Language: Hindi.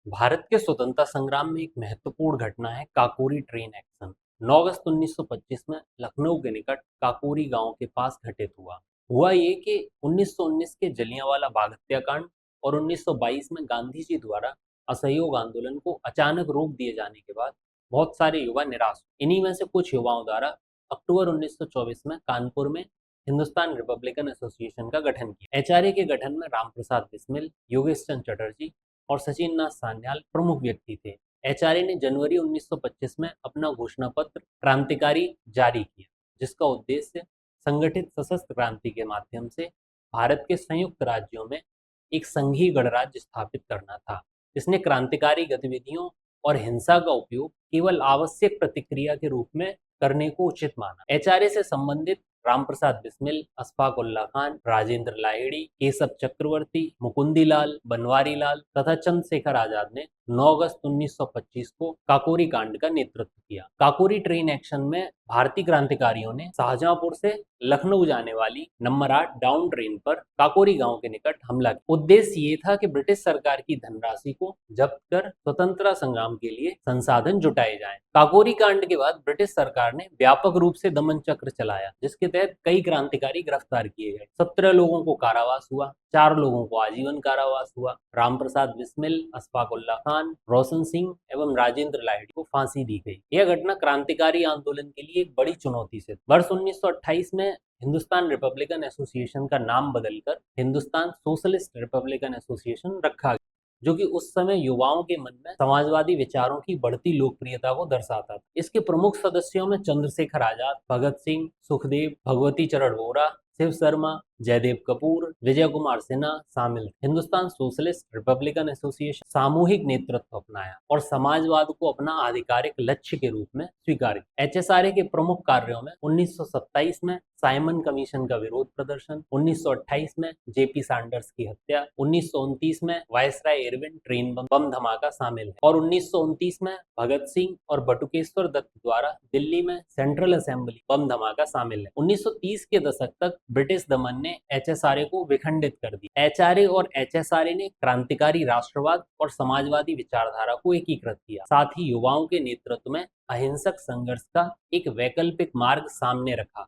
भारत के स्वतंत्रता संग्राम में एक महत्वपूर्ण घटना है काकोरी ट्रेन एक्शन। 9 अगस्त 1925 में लखनऊ के निकट काकोरी गांव के पास घटित हुआ ये कि 1919 के जलियांवाला बाग हत्याकांड और 1922 में गांधी जी द्वारा असहयोग आंदोलन को अचानक रोक दिए जाने के बाद बहुत सारे युवा निराश हुए। इन्हीं में से कुछ युवाओं द्वारा अक्टूबर 1924 में कानपुर में हिंदुस्तान रिपब्लिकन एसोसिएशन का गठन किया। एचआरए के गठन में रामप्रसाद बिस्मिल, योगेश चंद्र चटर्जी और सचिन नाथ सान्याल प्रमुख व्यक्ति थे। एचआरए ने जनवरी 1925 में अपना घोषणा पत्र क्रांतिकारी जारी किया, जिसका उद्देश्य संगठित सशस्त्र क्रांति के माध्यम से भारत के संयुक्त राज्यों में एक संघीय गणराज्य स्थापित करना था। इसने क्रांतिकारी गतिविधियों और हिंसा का उपयोग केवल आवश्यक प्रतिक्रिया के रूप में करने को उचित माना। एचआरए से संबंधित रामप्रसाद बिस्मिल, अशफाक उल्ला खान, राजेंद्र लाहिड़ी, केशव चक्रवर्ती, मुकुंदी लाल, बनवारी लाल तथा चंद्रशेखर आजाद ने 9 अगस्त 1925 को काकोरी कांड का नेतृत्व किया। काकोरी ट्रेन एक्शन में भारतीय क्रांतिकारियों ने शाहजहांपुर से लखनऊ जाने वाली नंबर 8 डाउन ट्रेन पर काकोरी गांव के निकट हमला किया। उद्देश्य ये था कि ब्रिटिश सरकार की धनराशि को जब्त कर स्वतंत्रता संग्राम के लिए संसाधन जुटाए जाएं। काकोरी कांड के बाद ब्रिटिश सरकार ने व्यापक रूप से दमन चक्र चलाया, जिसके तहत कई क्रांतिकारी गिरफ्तार किए गए। 17 लोगों को कारावास हुआ, 4 लोगों को आजीवन कारावास हुआ। रामप्रसाद बिस्मिल, अशफाक उल्ला खान, रोशन सिंह एवं राजेंद्र लाहिड़ी को फांसी दी गई। यह घटना क्रांतिकारी आंदोलन के लिए एक बड़ी चुनौती से वर्ष 1928 में हिंदुस्तान रिपब्लिकन एसोसिएशन का नाम बदलकर हिंदुस्तान सोशलिस्ट रिपब्लिकन एसोसिएशन रखा गया, जो कि उस समय युवाओं के मन में समाजवादी विचारों की बढ़ती लोकप्रियता को दर्शाता था। इसके प्रमुख सदस्यों में चंद्रशेखर आजाद, भगत सिंह, सुखदेव, भगवती चरण वोरा, शिव शर्मा, जयदेव कपूर, विजय कुमार सिन्हा शामिल थे। हिंदुस्तान सोशलिस्ट रिपब्लिकन एसोसिएशन सामूहिक नेतृत्व अपनाया और समाजवाद को अपना आधिकारिक लक्ष्य के रूप में स्वीकार किया। एचएसआरए के प्रमुख कार्यों में 1927 में साइमन कमीशन का विरोध प्रदर्शन, 1928 में जेपी सैंडर्स की हत्या, 1929 में वायसराय इरविन ट्रेन बम धमाका शामिल है और 1929 में भगत सिंह और बटुकेश्वर दत्त द्वारा दिल्ली में सेंट्रल असेंबली बम धमाका शामिल है। 1930 के दशक तक ब्रिटिश दमन ने एचएसआरए को विखंडित कर दिया। एचआरए और एचएसआरए ने क्रांतिकारी राष्ट्रवाद और समाजवादी विचारधारा को एकीकृत किया, साथ ही युवाओं के नेतृत्व में अहिंसक संघर्ष का एक वैकल्पिक मार्ग सामने रखा।